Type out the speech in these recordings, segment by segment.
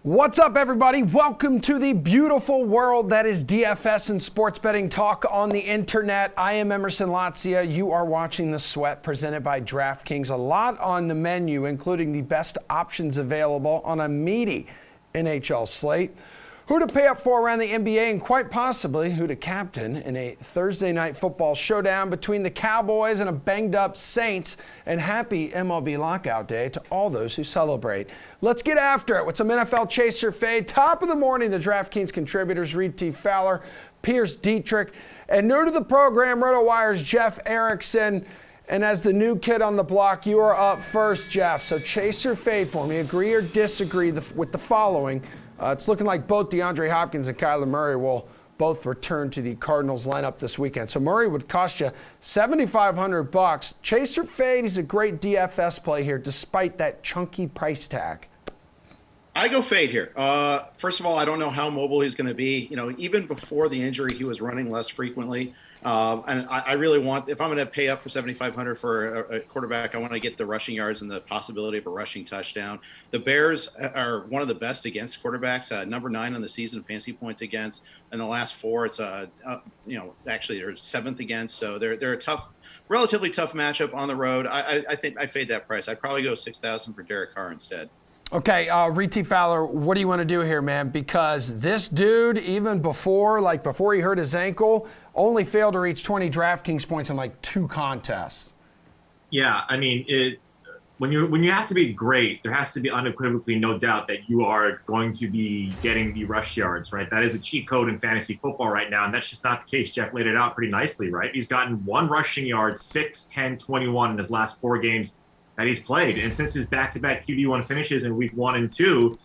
What's up, everybody? Welcome to the beautiful world that is DFS and sports betting talk on the internet. I am Emerson Lotzia. You are watching The Sweat presented by DraftKings. A lot on the menu, including the best options available on a meaty NHL slate. Who to pay up for around the NBA, and quite possibly who to captain in a Thursday night football showdown between the Cowboys and a banged-up Saints. And happy MLB lockout day to all those who celebrate. Let's get after it with some NFL Chaser Fade. Top of the morning, the DraftKings contributors, Reed T. Fowler, Pierce Dietrich, and new to the program, RotoWire's Jeff Erickson. And as the new kid on the block, you are up first, Jeff. So Chaser Fade for me. Agree or disagree with the following. It's looking like both DeAndre Hopkins and Kyler Murray will both return to the Cardinals lineup this weekend. So Murray would cost you $7,500. Chaser Fade, he's a great DFS play here despite that chunky price tag. I go fade here. First of all, I don't know how mobile he's going to be. You know, even before the injury, he was running less frequently. And I really want, if I'm going to pay up for $7,500 for a quarterback, I want to get the rushing yards and the possibility of a rushing touchdown. The Bears are one of the best against quarterbacks, number 9 on the season, fantasy points against. In the last 4, it's actually they're 7th against. So they're a tough, relatively tough matchup on the road. I think I fade that price. I'd probably go $6,000 for Derek Carr instead. Okay, Reed T. Fowler, what do you want to do here, man? Because this dude, even before he hurt his ankle, only failed to reach 20 DraftKings points in like 2 contests. Yeah, I mean, when you have to be great, there has to be unequivocally no doubt that you are going to be getting the rush yards, right? That is a cheat code in fantasy football right now, and that's just not the case. Jeff laid it out pretty nicely, right? He's gotten 1 rushing yard, 6, 10, 21 in his last 4 games that he's played. And since his back-to-back QB1 finishes in week 1 and 2,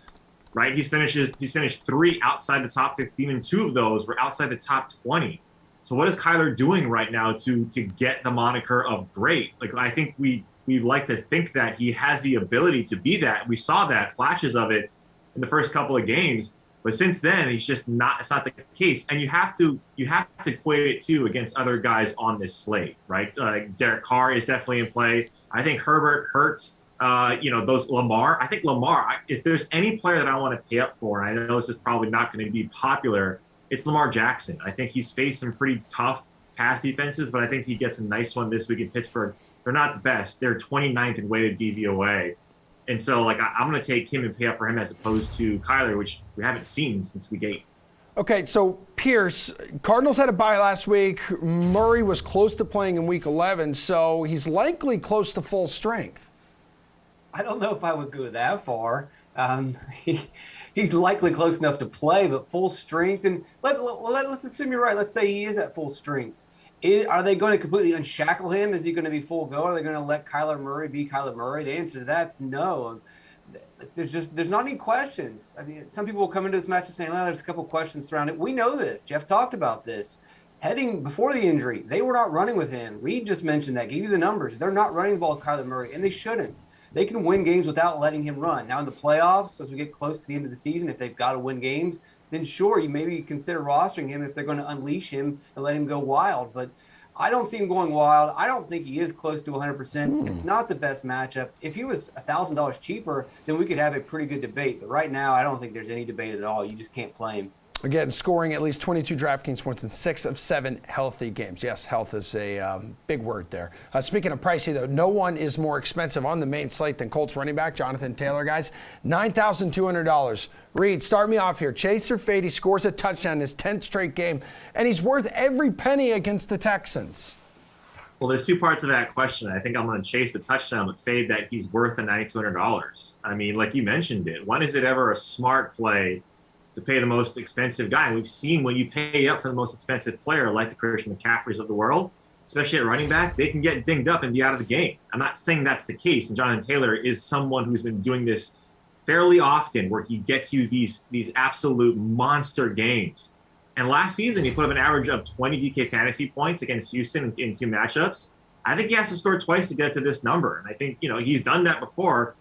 right, he's finished 3 outside the top 15, and 2 of those were outside the top 20. So what is Kyler doing right now to get the moniker of great? Like, I think we like to think that he has the ability to be that. We saw that, flashes of it in the first couple of games, but since then, he's just not, it's not the case. And you have to equate it too against other guys on this slate, right? Derek Carr is definitely in play. I think Herbert, Hurts, those Lamar. I think Lamar, if there's any player that I want to pay up for, and I know this is probably not going to be popular, it's Lamar Jackson. I think he's faced some pretty tough pass defenses, but I think he gets a nice one this week in Pittsburgh. They're not the best. They're 29th in weighted DVOA. And so, I'm going to take him and pay up for him as opposed to Kyler, which we haven't seen since week 8. Okay, so Pierce, Cardinals had a bye last week. Murray was close to playing in week 11, so he's likely close to full strength. I don't know if I would go that far. He's likely close enough to play, but full strength. And let's assume you're right. Let's say he is at full strength. Are they going to completely unshackle him? Is he going to be full go? Are they going to let Kyler Murray be Kyler Murray? The answer to that's no. There's not any questions. I mean, some people will come into this matchup saying, well, there's a couple questions around it. We know this. Jeff talked about this. Heading before the injury, they were not running with him. Reed just mentioned that, gave you the numbers. They're not running the ball with Kyler Murray, and they shouldn't. They can win games without letting him run. Now in the playoffs, as we get close to the end of the season, if they've got to win games, then sure, you maybe consider rostering him if they're going to unleash him and let him go wild. But I don't see him going wild. I don't think he is close to 100%. It's not the best matchup. If he was $1,000 cheaper, then we could have a pretty good debate. But right now, I don't think there's any debate at all. You just can't play him. Again, scoring at least 22 DraftKings points in 6 of 7 healthy games. Yes, health is a big word there. Speaking of pricey, though, no one is more expensive on the main slate than Colts running back Jonathan Taylor, guys. $9,200. Reed, start me off here. Chaser Fade, he scores a touchdown in his 10th straight game, and he's worth every penny against the Texans. Well, there's 2 parts of that question. I think I'm going to chase the touchdown, but fade that he's worth the $9,200. I mean, like you mentioned it, when is it ever a smart play to pay the most expensive guy? And we've seen when you pay up for the most expensive player, like the Christian McCaffreys of the world, especially at running back, they can get dinged up and be out of the game. I'm not saying that's the case. And Jonathan Taylor is someone who's been doing this fairly often, where he gets you these absolute monster games. And last season, he put up an average of 20 DK fantasy points against Houston in 2 matchups. I think he has to score twice to get to this number. And I think, he's done that before.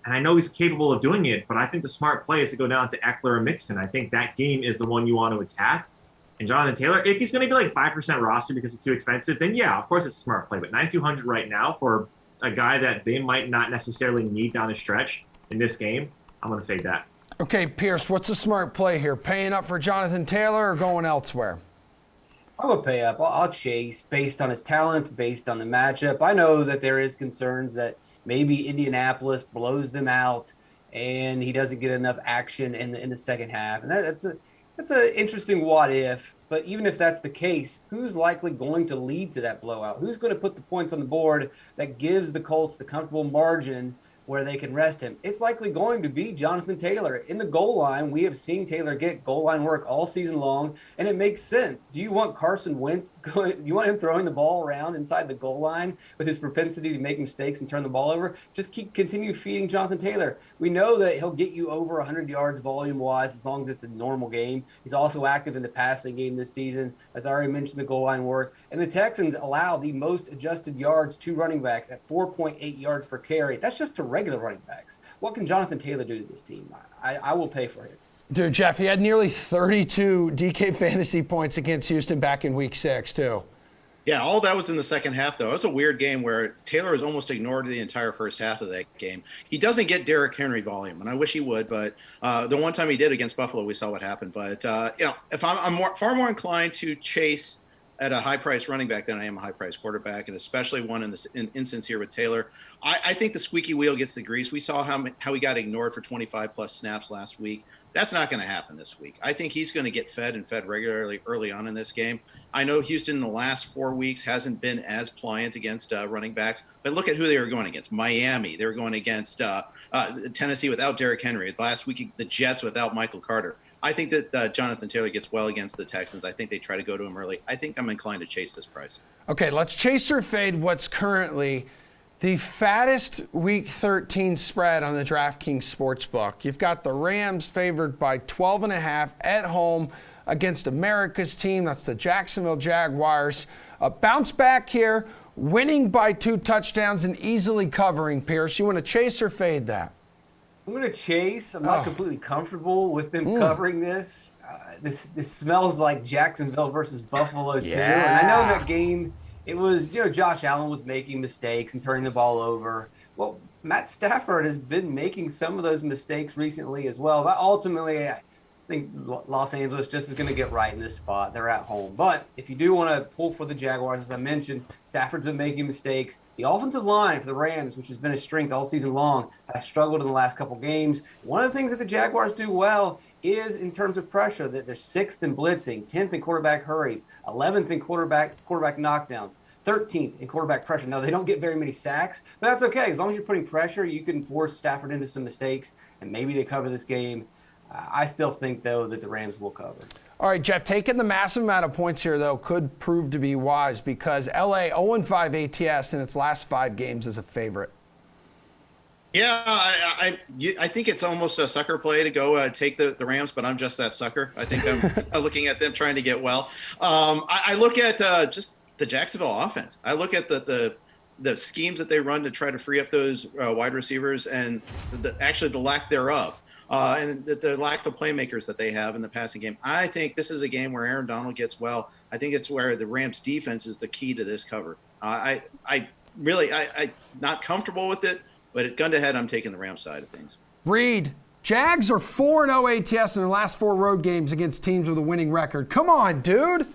And I know he's capable of doing it, but I think the smart play is to go down to Eckler or Mixon. I think that game is the one you want to attack. And Jonathan Taylor, if he's going to be like 5% roster because it's too expensive, then yeah, of course it's a smart play. But $9,200 right now for a guy that they might not necessarily need down the stretch in this game, I'm going to fade that. Okay, Pierce, what's a smart play here? Paying up for Jonathan Taylor or going elsewhere? I would pay up. I'll chase based on his talent, based on the matchup. I know that there is concerns that maybe Indianapolis blows them out and he doesn't get enough action in the second half. And that's a interesting what if. But even if that's the case, who's likely going to lead to that blowout? Who's going to put the points on the board that gives the Colts the comfortable margin where they can rest him? It's likely going to be Jonathan Taylor. In the goal line, we have seen Taylor get goal line work all season long, and it makes sense. Do you want Carson Wentz you want him throwing the ball around inside the goal line with his propensity to make mistakes and turn the ball over? Just continue feeding Jonathan Taylor. We know that he'll get you over 100 yards volume-wise as long as it's a normal game. He's also active in the passing game this season. As I already mentioned, the goal line work. And the Texans allow the most adjusted yards to running backs at 4.8 yards per carry. That's just to regular running backs. What can Jonathan Taylor do to this team? I will pay for it. Dude, Jeff, he had nearly 32 DK fantasy points against Houston back in week 6, too. Yeah, all that was in the second half, though. It was a weird game where Taylor was almost ignored the entire first half of that game. He doesn't get Derrick Henry volume, and I wish he would, but the one time he did against Buffalo, we saw what happened. But, if I'm far more inclined to chase at a high-priced running back than I am a high-priced quarterback, and especially one in this instance here with Taylor. I think the squeaky wheel gets the grease. We saw how he got ignored for 25-plus snaps last week. That's not going to happen this week. I think he's going to get fed regularly early on in this game. I know Houston in the last 4 weeks hasn't been as pliant against running backs, but look at who they were going against. Miami. They were going against Tennessee without Derrick Henry. Last week, the Jets without Michael Carter. I think that Jonathan Taylor gets well against the Texans. I think they try to go to him early. I think I'm inclined to chase this price. Okay, let's chase or fade what's currently the fattest Week 13 spread on the DraftKings Sportsbook. You've got the Rams favored by 12.5 at home against America's team. That's the Jacksonville Jaguars. A bounce back here, winning by 2 touchdowns and easily covering, Pierce. You want to chase or fade that? I'm going to chase. I'm not completely comfortable with them covering this. This smells like Jacksonville versus Buffalo, too. Yeah. And I know that game, it was, Josh Allen was making mistakes and turning the ball over. Well, Matt Stafford has been making some of those mistakes recently as well. But ultimately, I think Los Angeles just is going to get right in this spot. They're at home. But if you do want to pull for the Jaguars, as I mentioned, Stafford's been making mistakes. The offensive line for the Rams, which has been a strength all season long, has struggled in the last couple games. One of the things that the Jaguars do well is in terms of pressure, that they're 6th in blitzing, 10th in quarterback hurries, 11th in quarterback knockdowns, 13th in quarterback pressure. Now, they don't get very many sacks, but that's okay. As long as you're putting pressure, you can force Stafford into some mistakes, and maybe they cover this game. I still think, though, that the Rams will cover. All right, Jeff, taking the massive amount of points here, though, could prove to be wise because LA 0-5 ATS in its last 5 games is a favorite. Yeah, I think it's almost a sucker play to go take the Rams, but I'm just that sucker. I think I'm looking at them trying to get well. I look at just the Jacksonville offense. I look at the schemes that they run to try to free up those wide receivers and actually the lack thereof. And the lack of playmakers that they have in the passing game. I think this is a game where Aaron Donald gets well. I think it's where the Rams defense is the key to this cover. I'm not comfortable with it, but at gun to head, I'm taking the Rams side of things. Reed, Jags are 4-0 ATS in their last 4 road games against teams with a winning record. Come on, dude.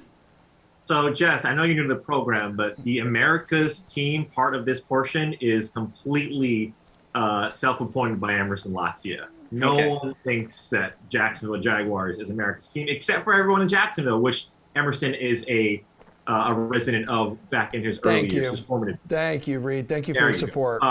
So, Jeff, I know you're new to the program, but the America's team part of this portion is completely self-appointed by Emerson Lotzia. No one thinks that Jacksonville Jaguars is America's team, except for everyone in Jacksonville, which Emerson is a resident of back in his early years, his formative. Thank you, Reed. Thank you for your support.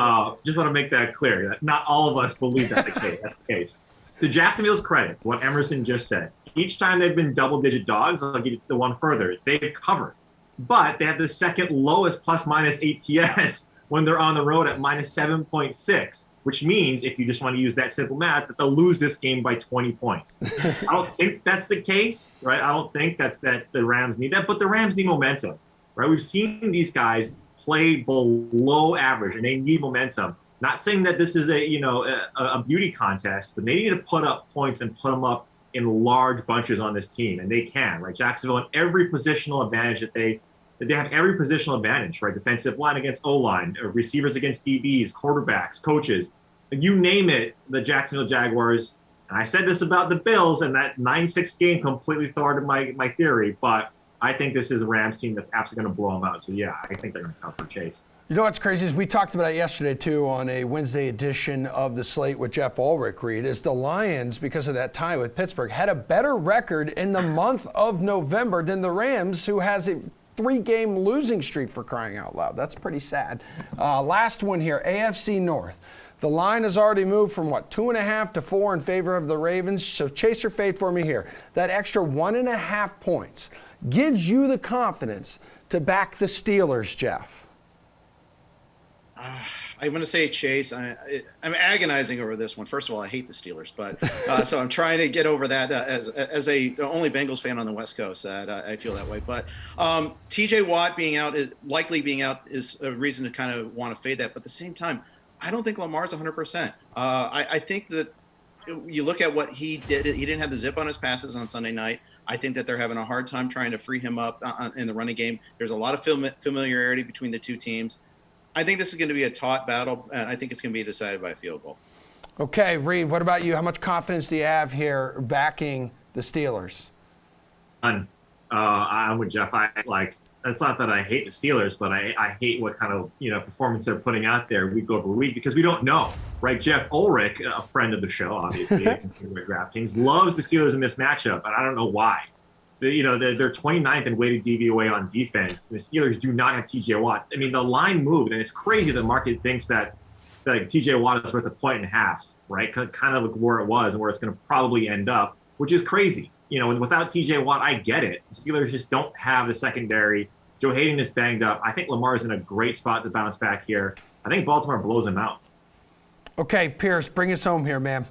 Just want to make that clear. That not all of us believe that's the case. To Jacksonville's credit, what Emerson just said, each time they've been double-digit dogs, I'll give you the one further, they've covered. But they have the second lowest plus-minus ATS when they're on the road at minus 7.6. Which means, if you just want to use that simple math, that they'll lose this game by 20 points. I don't think that's the case, right? I don't think that the Rams need that, but the Rams need momentum, right? We've seen these guys play below average, and they need momentum. Not saying that this is a beauty contest, but they need to put up points and put them up in large bunches on this team, and they can, right? Jacksonville, in every positional advantage that they have every positional advantage, right? Defensive line against O-line, receivers against DBs, quarterbacks, coaches. You name it, the Jacksonville Jaguars And I said this about the Bills, and that 9-6 game completely thwarted my theory. But I think this is a Rams team that's absolutely going to blow them out. So, yeah, I think they're going to come for Chase. You know what's crazy is we talked about it yesterday, too, on a Wednesday edition of the Slate with Jeff Ulrich, Reed, is the Lions, because of that tie with Pittsburgh, had a better record in the month of November than the Rams, who has a 3-game losing streak, for crying out loud. That's pretty sad. Last one here, AFC North. The line has already moved from, 2.5 to 4 in favor of the Ravens. So chase or fade for me here. That extra 1.5 points gives you the confidence to back the Steelers, Jeff. I'm going to say Chase. I'm agonizing over this one. First of all, I hate the Steelers, but so I'm trying to get over that as the only Bengals fan on the West Coast. That I feel that way. But T.J. Watt likely being out is a reason to kind of want to fade that. But at the same time, I don't think Lamar's 100%. I think that you look at what he did. He didn't have the zip on his passes on Sunday night. I think that they're having a hard time trying to free him up in the running game. There's a lot of familiarity between the two teams. I think this is going to be a taut battle, and I think it's going to be decided by a field goal. Okay, Reed, what about you? How much confidence do you have here backing the Steelers? I'm with Jeff. It's not that I hate the Steelers, but I hate what kind of performance they're putting out there week over week because we don't know, right? Jeff Ulrich, a friend of the show, obviously, DraftKings, loves the Steelers in this matchup, and I don't know why. They're 29th in weighted DVOA on defense. The Steelers do not have TJ Watt. I mean, the line moved, and it's crazy the market thinks that TJ Watt is worth 1.5, right? Kind of like where it was and where it's going to probably end up, which is crazy. And without TJ Watt, I get it. The Steelers just don't have the secondary. Joe Hayden is banged up. I think Lamar's in a great spot to bounce back here. I think Baltimore blows him out. Okay, Pierce, bring us home here, man.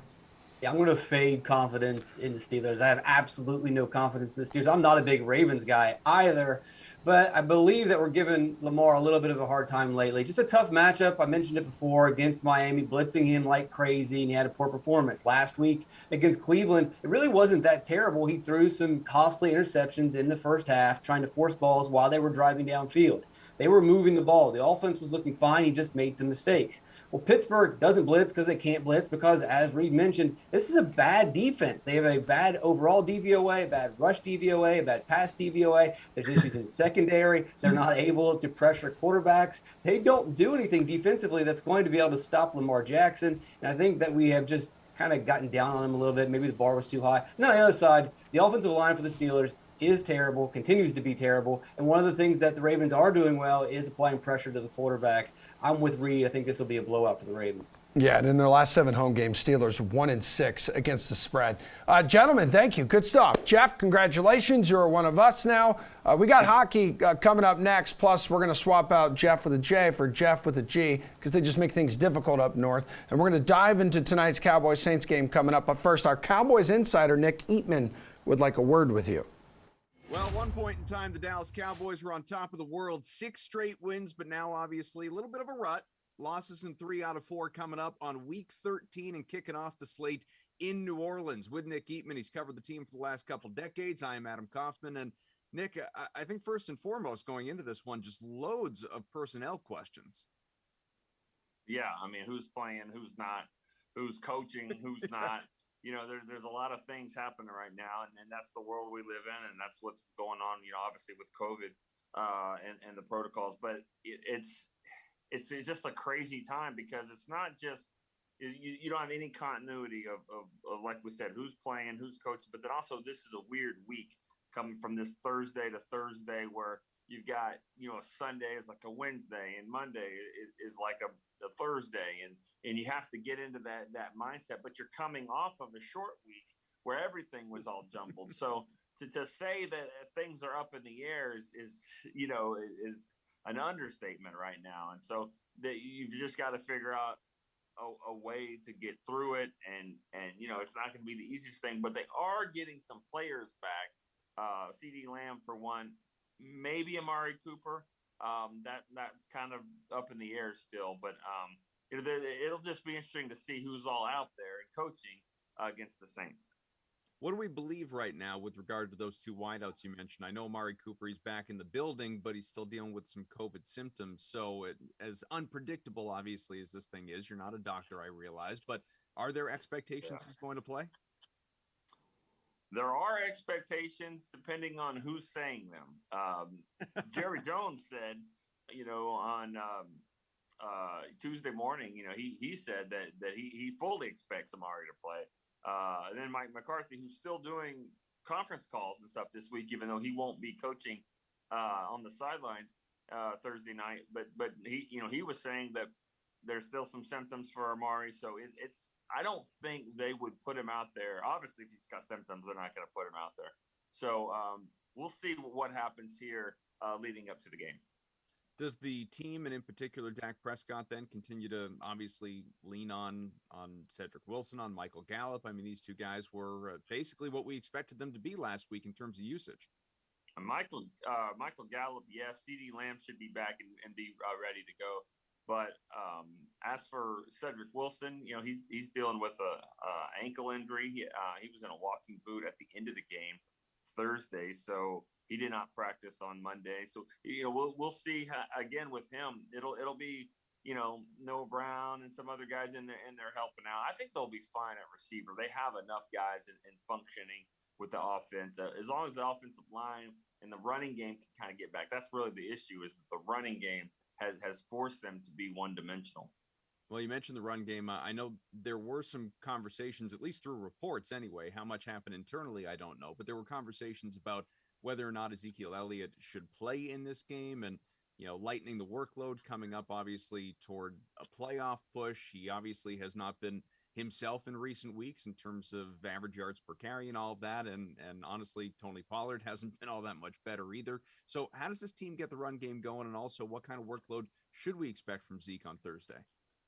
Yeah, I'm going to fade confidence in the Steelers. I have absolutely no confidence in the Steelers. I'm not a big Ravens guy either, but I believe that we're giving Lamar a little bit of a hard time lately. Just a tough matchup. I mentioned it before against Miami, blitzing him like crazy, and he had a poor performance. Last week against Cleveland, it really wasn't that terrible. He threw some costly interceptions in the first half, trying to force balls while they were driving downfield. They were moving the ball. The offense was looking fine. He just made some mistakes. Well, Pittsburgh doesn't blitz because they can't blitz because, as Reed mentioned, this is a bad defense. They have a bad overall DVOA, a bad rush DVOA, a bad pass DVOA. There's issues in secondary. They're not able to pressure quarterbacks. They don't do anything defensively that's going to be able to stop Lamar Jackson. And I think that we have just kind of gotten down on him a little bit. Maybe the bar was too high. And on the other side, the offensive line for the Steelers is terrible, continues to be terrible. And one of the things that the Ravens are doing well is applying pressure to the quarterback. I'm with Reed. I think this will be a blowout for the Ravens. Yeah, and in their last 7 home games, Steelers 1-6 against the spread. Gentlemen, thank you. Good stuff. Jeff, congratulations. You're one of us now. We got hockey coming up next. Plus, we're going to swap out Jeff with a J for Jeff with a G because they just make things difficult up north. And we're going to dive into tonight's Cowboys-Saints game coming up. But first, our Cowboys insider, Nick Eatman, would like a word with you. Well, at one point in time, the Dallas Cowboys were on top of the world, 6 straight wins, but now obviously a little bit of a rut. Losses in 3 out of 4 coming up on week 13 and kicking off the slate in New Orleans with Nick Eatman. He's covered the team for the last couple decades. I am Adam Kaufman. And Nick, I think first and foremost going into this one, just loads of personnel questions. Yeah, I mean, who's playing, who's not, who's coaching, who's not. There's a lot of things happening right now, and that's the world we live in, and that's what's going on, obviously with COVID and the protocols. But it's just a crazy time because it's not just you don't have any continuity of like we said, who's playing, who's coaching, but then also this is a weird week coming from this Thursday to Thursday where you've got Sunday is like a Wednesday and Monday is like a Thursday, and you have to get into that mindset, but you're coming off of a short week where everything was all jumbled. So to say that things are up in the air is an understatement right now. And so that you've just got to figure out a way to get through it. And it's not going to be the easiest thing, but they are getting some players back. CD Lamb for one, maybe Amari Cooper. That's kind of up in the air still, but it'll just be interesting to see who's all out there and coaching against the Saints. What do we believe right now with regard to those 2 wideouts you mentioned? I know Amari Cooper, he's back in the building, but he's still dealing with some COVID symptoms. So as unpredictable, obviously, as this thing is, you're not a doctor, I realize, but are there expectations he's going to play? there are expectations depending on who's saying them. Jerry Jones said, on Tuesday morning, he said that he fully expects Amari to play. And then Mike McCarthy, who's still doing conference calls and stuff this week, even though he won't be coaching on the sidelines Thursday night, but he was saying that there's still some symptoms for Amari, so it's I don't think they would put him out there. Obviously, if he's got symptoms, they're not going to put him out there. So we'll see what happens here leading up to the game. Does the team, and in particular Dak Prescott, then continue to obviously lean on Cedric Wilson, on Michael Gallup? I mean, these two guys were basically what we expected them to be last week in terms of usage. Michael Gallup, yes. CeeDee Lamb should be back and be ready to go. But as for Cedric Wilson, he's dealing with a ankle injury. He was in a walking boot at the end of the game Thursday, so he did not practice on Monday. So we'll see again with him. It'll be Noah Brown and some other guys in there helping out. I think they'll be fine at receiver. They have enough guys in functioning with the offense, as long as the offensive line and the running game can kind of get back. That's really the issue, is that the running game has forced them to be one-dimensional. Well, you mentioned the run game. I know there were some conversations, at least through reports anyway. How much happened internally, I don't know. But there were conversations about whether or not Ezekiel Elliott should play in this game, and lightening the workload coming up, obviously, toward a playoff push. He obviously has not been himself in recent weeks in terms of average yards per carry and all of that. And honestly, Tony Pollard hasn't been all that much better either. So how does this team get the run game going? And also, what kind of workload should we expect from Zeke on Thursday?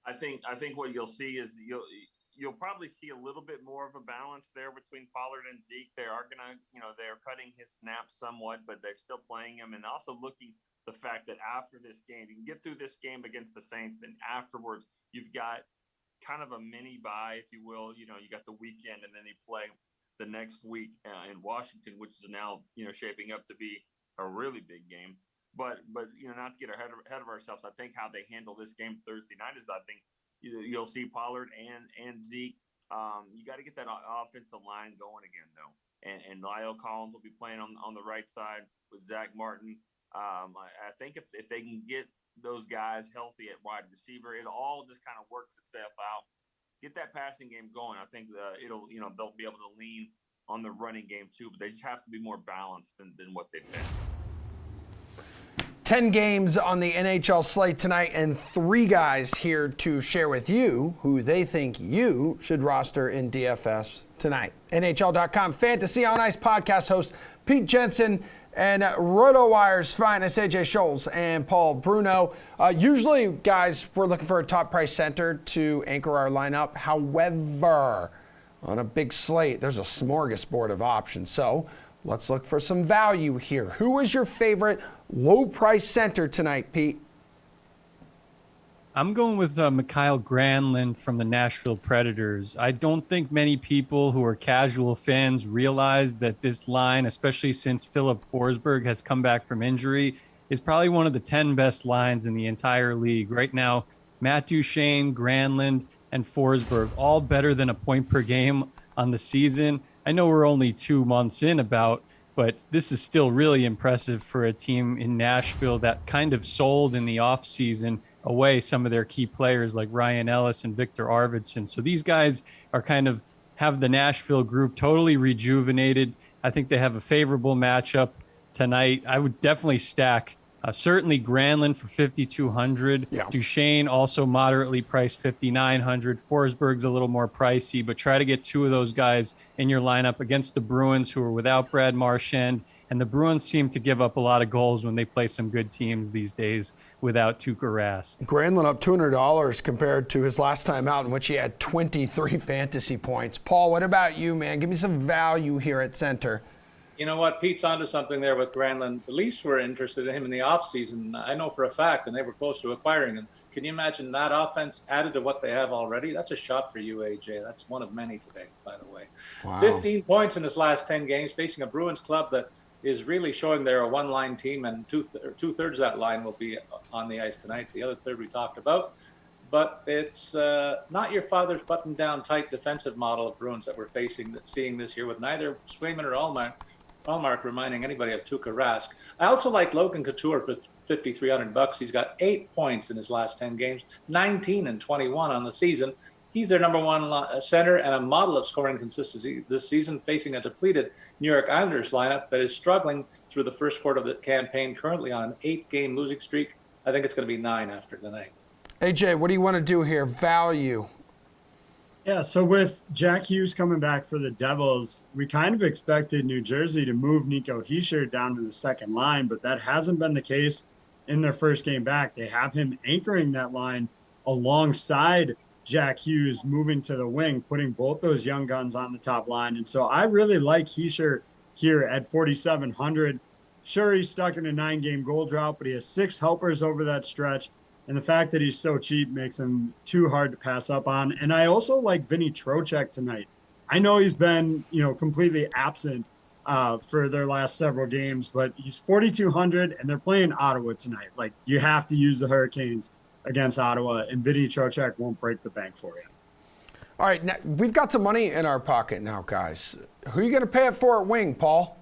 I think what you'll see is you'll probably see a little bit more of a balance there between Pollard and Zeke. They are going to, they're cutting his snaps somewhat, but they're still playing him. And also looking the fact that after this game, you can get through this game against the Saints, then afterwards you've got kind of a mini bye, if you will. You got the weekend, and then they play the next week in Washington, which is now shaping up to be a really big game. But not to get ahead of ourselves, I think how they handle this game Thursday night is, I think you'll see Pollard and Zeke. You got to get that offensive line going again, though. And Lyle Collins will be playing on the right side with Zach Martin. I think if they can get those guys healthy at wide receiver, it all just kind of works itself out. Get that passing game going. I think they'll be able to lean on the running game too, but they just have to be more balanced than what they've been. 10 games on the NHL slate tonight, and 3 guys here to share with you who they think you should roster in DFS tonight. NHL.com Fantasy on Ice podcast host Pete Jensen and RotoWire's finest AJ Scholes and Paul Bruno. Usually, guys, we're looking for a top price center to anchor our lineup. However, on a big slate, there's a smorgasbord of options. So let's look for some value here. Who is your favorite low price center tonight, Pete? I'm going with Mikhail Granlund from the Nashville Predators. I don't think many people who are casual fans realize that this line, especially since Philip Forsberg has come back from injury, is probably one of the 10 best lines in the entire league. Right now, Matt Duchene, Granlund, and Forsberg, all better than a point per game on the season. I know we're only 2 months in but this is still really impressive for a team in Nashville that kind of sold in the offseason away some of their key players like Ryan Ellis and Victor Arvidsson. So these guys are have the Nashville group totally rejuvenated. I think they have a favorable matchup tonight. I would definitely stack certainly Granlund for 5,200. Yeah. Duchene also moderately priced 5,900. Forsberg's a little more pricey, but try to get 2 of those guys in your lineup against the Bruins, who are without Brad Marchand. And the Bruins seem to give up a lot of goals when they play some good teams these days without Tuukka Rask. Granlund up $200 compared to his last time out, in which he had 23 fantasy points. Paul, what about you, man? Give me some value here at center. You know what? Pete's onto something there with Granlund. The Leafs were interested in him in the offseason. I know for a fact, and they were close to acquiring him. Can you imagine that offense added to what they have already? That's a shot for you, AJ. That's one of many today, by the way. Wow. 15 points in his last 10 games, facing a Bruins club that is really showing they're a one-line team, and two-thirds of that line will be on the ice tonight. The other third we talked about. but it's not your father's button-down tight defensive model of Bruins that we're seeing this year with neither Swayman or Allmark reminding anybody of Tuukka Rask. I also like Logan Couture for $5,300. He's got 8 points in his last 10 games, 19 and 21 on the season. He's their number one center and a model of scoring consistency this season, facing a depleted New York Islanders lineup that is struggling through the first quarter of the campaign, currently on an 8-game losing streak. I think it's going to be 9 after tonight. AJ, what do you want to do here? Value. Yeah, so with Jack Hughes coming back for the Devils, we kind of expected New Jersey to move Nico Hischier down to the second line, but that hasn't been the case in their first game back. They have him anchoring that line alongside Jack Hughes, moving to the wing, putting both those young guns on the top line. And so I really like Hischier here at 4,700. Sure, he's stuck in a 9-game goal drought, but he has 6 helpers over that stretch. And the fact that he's so cheap makes him too hard to pass up on. And I also like Vinny Trocheck tonight. I know he's been, completely absent for their last several games, but he's 4,200 and they're playing Ottawa tonight. Like, you have to use the Hurricanes against Ottawa, and Vinny Trocheck won't break the bank for you. All right, now, we've got some money in our pocket now, guys. Who are you going to pay it for at wing, Paul?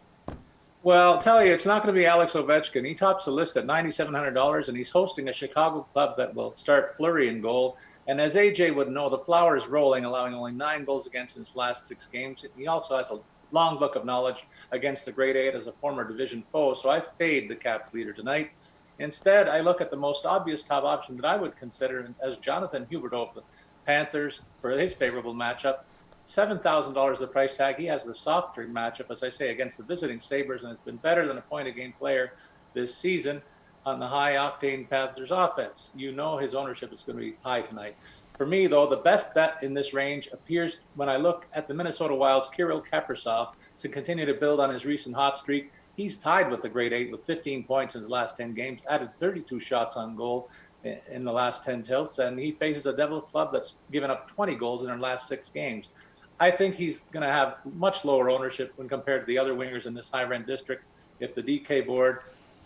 Well, I'll tell you, it's not going to be Alex Ovechkin. He tops the list at $9,700, and he's hosting a Chicago club that will start Fleury in goal. And as AJ would know, the flower is rolling, allowing only 9 goals against in his last 6 games. He also has a long book of knowledge against the grade 8 as a former division foe, so I fade the Caps leader tonight. Instead, I look at the most obvious top option that I would consider as Jonathan Huberdeau of the Panthers for his favorable matchup. $7,000 the price tag. He has the softer matchup, as I say, against the visiting Sabres, and has been better than a point-a-game player this season on the high-octane Panthers offense. You know his ownership is going to be high tonight. For me, though, the best bet in this range appears when I look at the Minnesota Wild's Kirill Kaprizov to continue to build on his recent hot streak. He's tied with the grade 8 with 15 points in his last 10 games, added 32 shots on goal in the last 10 tilts, and he faces a Devils club that's given up 20 goals in their last 6 games. I think he's going to have much lower ownership when compared to the other wingers in this high-rent district on the DK board,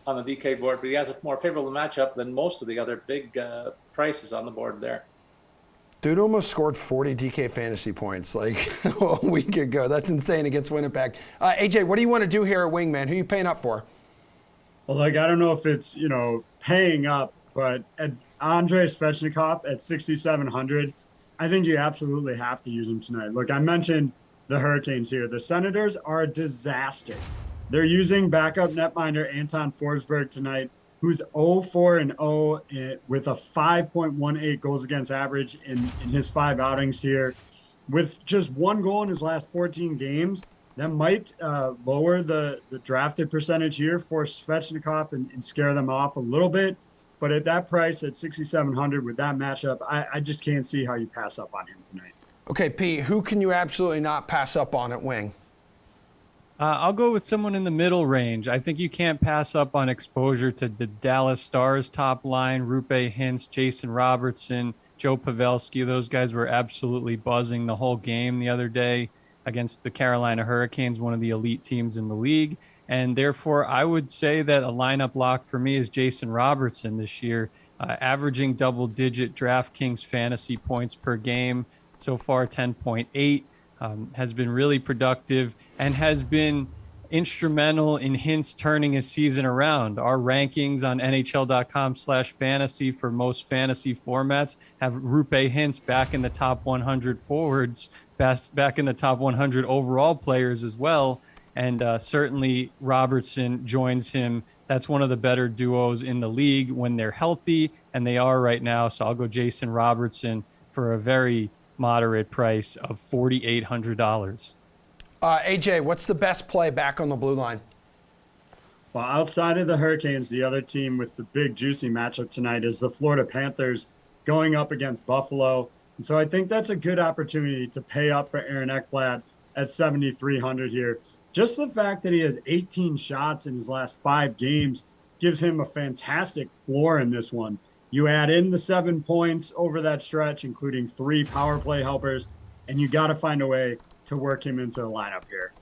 but he has a more favorable matchup than most of the other big prices on the board there. Dude almost scored 40 DK fantasy points like a week ago. That's insane against Winnipeg. AJ, what do you want to do here at wing, man? Who are you paying up for? Well, I don't know if it's, paying up, but at Andrei Svechnikov at 6,700, I think you absolutely have to use him tonight. Look, I mentioned the Hurricanes here. The Senators are a disaster. They're using backup netminder Anton Forsberg tonight, who's 0-4-0 with a 5.18 goals against average in his 5 outings here. With just 1 goal in his last 14 games, that might lower the drafted percentage here for Svechnikov and scare them off a little bit. But at that price, at 6,700 with that matchup, I just can't see how you pass up on him tonight. Okay, Pete, who can you absolutely not pass up on at wing? I'll go with someone in the middle range. I think you can't pass up on exposure to the Dallas Stars top line, Roope Hintz, Jason Robertson, Joe Pavelski. Those guys were absolutely buzzing the whole game the other day against the Carolina Hurricanes, one of the elite teams in the league. And therefore, I would say that a lineup lock for me is Jason Robertson this year, averaging double-digit DraftKings fantasy points per game. So far, 10.8, has been really productive and has been instrumental in Hintz turning his season around. Our rankings on NHL.com/fantasy for most fantasy formats have Roope Hintz back in the top 100 forwards, back in the top 100 overall players as well. And certainly Robertson joins him. That's one of the better duos in the league when they're healthy, and they are right now. So I'll go Jason Robertson for a very moderate price of $4,800. AJ, what's the best play back on the blue line? Well, outside of the Hurricanes, the other team with the big juicy matchup tonight is the Florida Panthers going up against Buffalo. And so I think that's a good opportunity to pay up for Aaron Ekblad at 7,300 here. Just the fact that he has 18 shots in his last 5 games gives him a fantastic floor in this one. You add in the 7 points over that stretch, including 3 power play helpers, and you got to find a way to work him into the lineup here.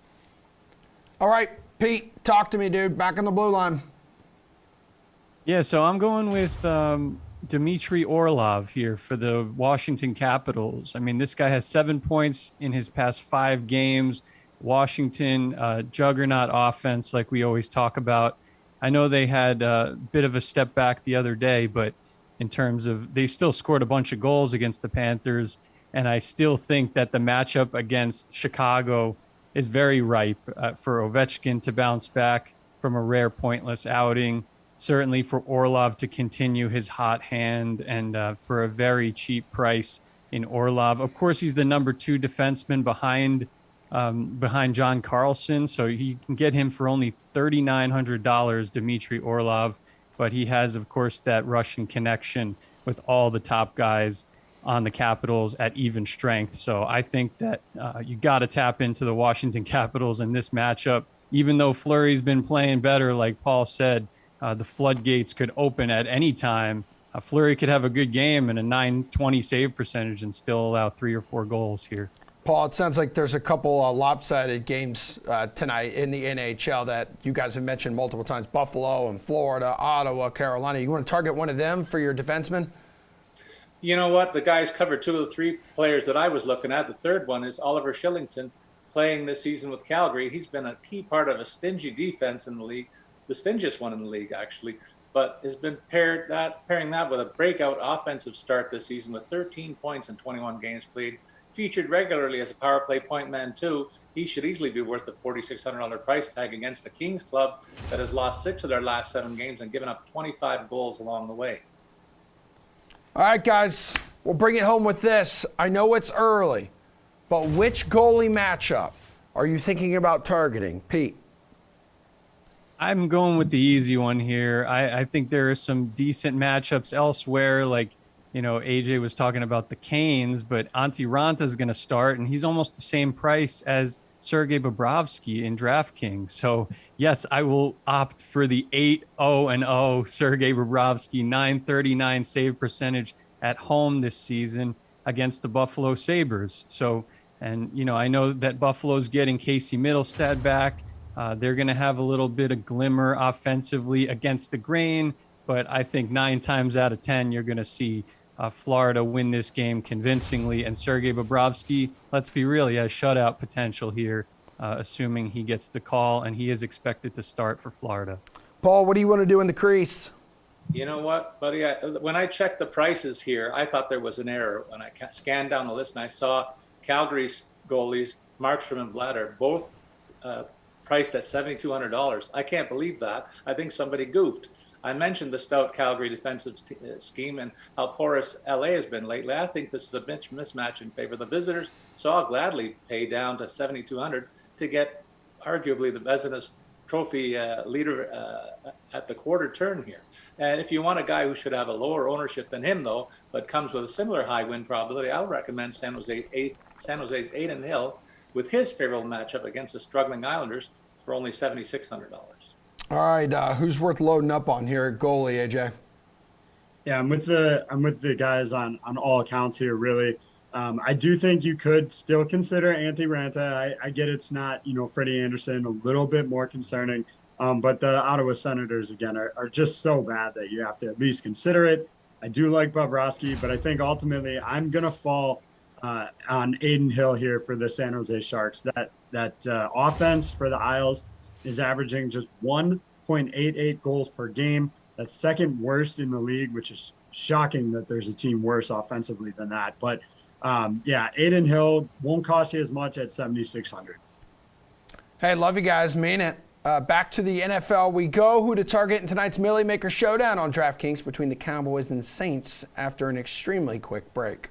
All right, Pete, talk to me, dude. Back on the blue line. Yeah, so I'm going with Dmitry Orlov here for the Washington Capitals. I mean, this guy has 7 points in his past 5 games. Washington, juggernaut offense, like we always talk about. I know they had a bit of a step back the other day, but in terms of they still scored a bunch of goals against the Panthers. And I still think that the matchup against Chicago is very ripe for Ovechkin to bounce back from a rare pointless outing. Certainly for Orlov to continue his hot hand, and for a very cheap price in Orlov. Of course, he's the number 2 defenseman behind John Carlson, so you can get him for only $3,900, Dmitry Orlov. But he has, of course, that Russian connection with all the top guys on the Capitals at even strength. So I think that you got to tap into the Washington Capitals in this matchup. Even though Fleury's been playing better, like Paul said, the floodgates could open at any time. Fleury could have a good game and a .920 save percentage and still allow 3 or 4 goals here. Paul, it sounds like there's a couple lopsided games tonight in the NHL that you guys have mentioned multiple times: Buffalo and Florida, Ottawa, Carolina. You want to target one of them for your defenseman? You know what? The guys covered 2 of the 3 players that I was looking at. The third one is Oliver Shillington, playing this season with Calgary. He's been a key part of a stingy defense in the league, the stingiest one in the league, actually, but has been pairing that with a breakout offensive start this season with 13 points in 21 games played. Featured regularly as a power play point man, too. He should easily be worth the $4,600 price tag against the Kings club that has lost 6 of their last 7 games and given up 25 goals along the way. All right, guys, we'll bring it home with this. I know it's early, but which goalie matchup are you thinking about targeting? Pete? I'm going with the easy one here. I think there are some decent matchups elsewhere. Like, you know, AJ was talking about the Canes, but Antti Ranta is going to start, and he's almost the same price as Sergei Bobrovsky in DraftKings. So, yes, I will opt for the 8-0-0 Sergei Bobrovsky, .939 save percentage at home this season against the Buffalo Sabres. So, and, you know, I know that Buffalo's getting Casey Middlestad back. They're going to have a little bit of glimmer offensively against the grain, but I think 9 times out of 10, you're going to see Florida win this game convincingly. And Sergei Bobrovsky, let's be real, he has shutout potential here, assuming he gets the call, and he is expected to start for Florida. Paul, what do you want to do in the crease? You know what, buddy? When I checked the prices here, I thought there was an error. When I scanned down the list and I saw Calgary's goalies, Markstrom and Vlad, both priced at $7,200. I can't believe that. I think somebody goofed. I mentioned the stout Calgary defensive scheme and how porous LA has been lately. I think this is a mismatch in favor of the visitors, so I'll gladly pay down to $7,200 to get arguably the Vezina Trophy leader at the quarter turn here. And if you want a guy who should have a lower ownership than him, though, but comes with a similar high win probability, I'll recommend San Jose's Adin Hill with his favorable matchup against the struggling Islanders for only $7,600. All right, who's worth loading up on here at goalie, AJ? Yeah, I'm with the guys on all accounts here, really. I do think you could still consider Antti Ranta. I get it's not, Freddie Anderson, a little bit more concerning. But the Ottawa Senators, again, are just so bad that you have to at least consider it. I do like Bobrovsky, but I think ultimately I'm going to fall on Adin Hill here for the San Jose Sharks. That offense for the Isles is averaging just 1.88 goals per game. That's second worst in the league, which is shocking that there's a team worse offensively than that. But Adin Hill won't cost you as much at $7,600. Hey, love you guys. Mean it. Back to the NFL we go. Who to target in tonight's Millie Maker Showdown on DraftKings between the Cowboys and Saints after an extremely quick break.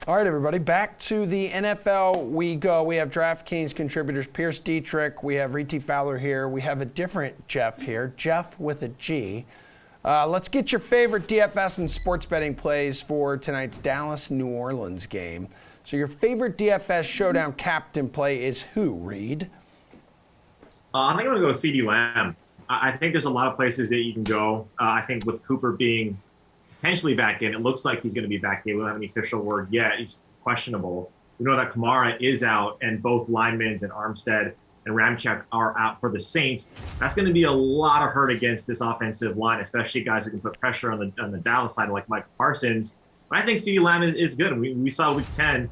All right, everybody, back to the NFL we go. We have DraftKings contributors Pierce Dietrich. We have Reti Fowler here. We have a different Jeff here, Jeff with a G. Let's get your favorite DFS and sports betting plays for tonight's Dallas-New Orleans game. So your favorite DFS showdown captain play is who, Reed? I think I'm going to go with CeeDee Lamb. I think there's a lot of places that you can go. I think with Cooper being potentially back in, it looks like he's going to be back in. We don't have any official word yet. He's questionable. We know that Kamara is out, and both Linemans and Armstead and Ramczyk are out for the Saints. That's going to be a lot of hurt against this offensive line, especially guys who can put pressure on the Dallas side like Micah Parsons. But I think CeeDee Lamb is good. We saw week 10,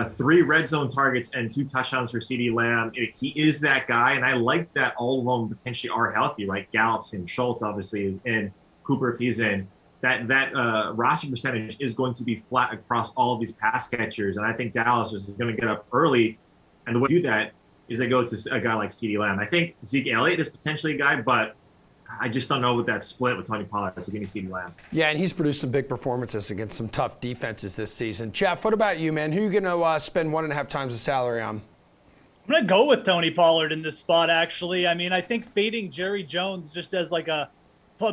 3 red zone targets and 2 touchdowns for CeeDee Lamb. He is that guy, and I like that all of them potentially are healthy, right? Gallup's in, Schultz obviously is in, Cooper if he's in. That roster percentage is going to be flat across all of these pass catchers, and I think Dallas is going to get up early, and the way to do that is they go to a guy like CeeDee Lamb. I think Zeke Elliott is potentially a guy, but I just don't know with that split with Tony Pollard. So give me CeeDee Lamb. Yeah, and he's produced some big performances against some tough defenses this season. Jeff, what about you, man? Who are you going to spend 1.5 times the salary on? I'm going to go with Tony Pollard in this spot, actually. I mean, I think fading Jerry Jones just as like a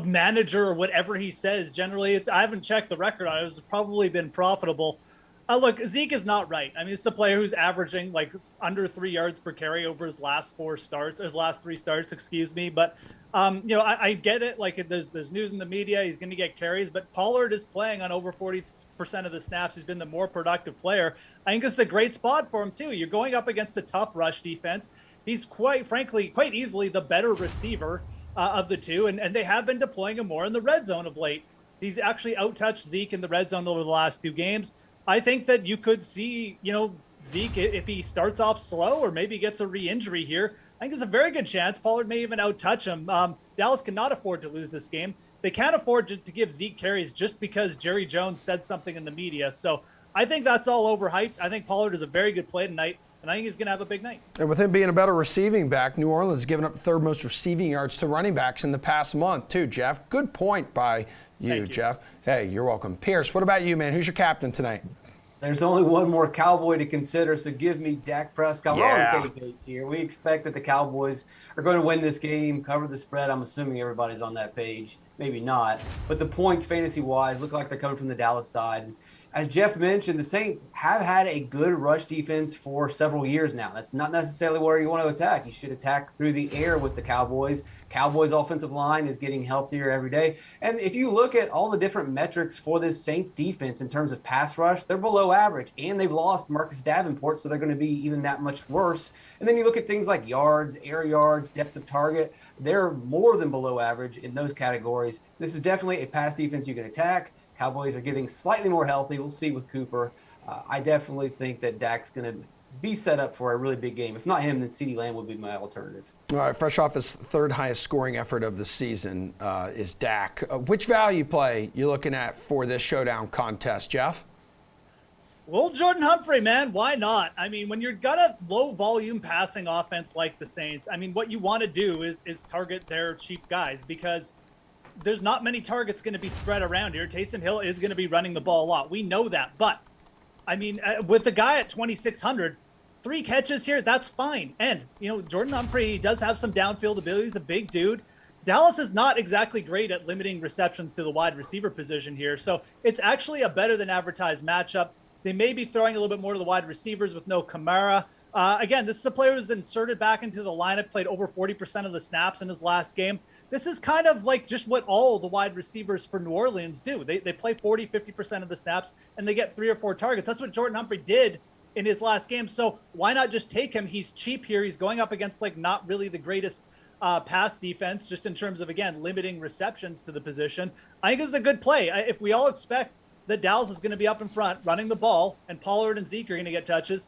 manager or whatever he says, generally, I haven't checked the record on it. It's probably been profitable. Look, Zeke is not right. I mean, it's a player who's averaging like under 3 yards per carry over his last 3 starts, excuse me. But, I get it. Like there's news in the media. He's going to get carries, but Pollard is playing on over 40% of the snaps. He's been the more productive player. I think this is a great spot for him too. You're going up against a tough rush defense. He's quite easily the better receiver of the two. And they have been deploying him more in the red zone of late. He's actually outtouched Zeke in the red zone over the last 2 games. I think that you could see, Zeke, if he starts off slow or maybe gets a re-injury here, I think there's a very good chance Pollard may even outtouch him. Dallas cannot afford to lose this game. They can't afford to give Zeke carries just because Jerry Jones said something in the media. So I think that's all overhyped. I think Pollard is a very good play tonight, and I think he's going to have a big night. And with him being a better receiving back, New Orleans has given up 3rd most receiving yards to running backs in the past month too, Jeff. Good point by you, Jeff. Hey, you're welcome. Pierce, what about you, man? Who's your captain tonight? There's only one more Cowboy to consider, so give me Dak Prescott. We're on Yeah. the same page here. We expect that the Cowboys are going to win this game, cover the spread. I'm assuming everybody's on that page. Maybe not. But the points, fantasy-wise, look like they're coming from the Dallas side. As Jeff mentioned, the Saints have had a good rush defense for several years now. That's not necessarily where you want to attack. You should attack through the air with the Cowboys. Cowboys' offensive line is getting healthier every day. And if you look at all the different metrics for this Saints defense in terms of pass rush, they're below average. And they've lost Marcus Davenport, so they're going to be even that much worse. And then you look at things like yards, air yards, depth of target. They're more than below average in those categories. This is definitely a pass defense you can attack. Cowboys are getting slightly more healthy. We'll see with Cooper. I definitely think that Dak's going to be set up for a really big game. If not him, then CeeDee Lamb would be my alternative. All right, fresh off his 3rd highest scoring effort of the season is Dak. Which value play you looking at for this showdown contest, Jeff? Well, Jordan Humphrey, man, why not? I mean, when you've got a low-volume passing offense like the Saints, I mean, what you want to do is target their cheap guys because there's not many targets going to be spread around here. Taysom Hill is going to be running the ball a lot. We know that. But, I mean, with the guy at 2,600, 3 catches here, that's fine. And, Jordan Humphrey, he does have some downfield ability. He's a big dude. Dallas is not exactly great at limiting receptions to the wide receiver position here. So it's actually a better than advertised matchup. They may be throwing a little bit more to the wide receivers with no Kamara. Again, this is a player who's inserted back into the lineup, played over 40% of the snaps in his last game. This is kind of like just what all the wide receivers for New Orleans do. They play 40, 50% of the snaps, and they get 3 or 4 targets. That's what Jordan Humphrey did in his last game. So why not just take him? He's cheap here. He's going up against not really the greatest pass defense, just in terms of, again, limiting receptions to the position. I think this is a good play. If we all expect that Dallas is going to be up in front running the ball and Pollard and Zeke are going to get touches,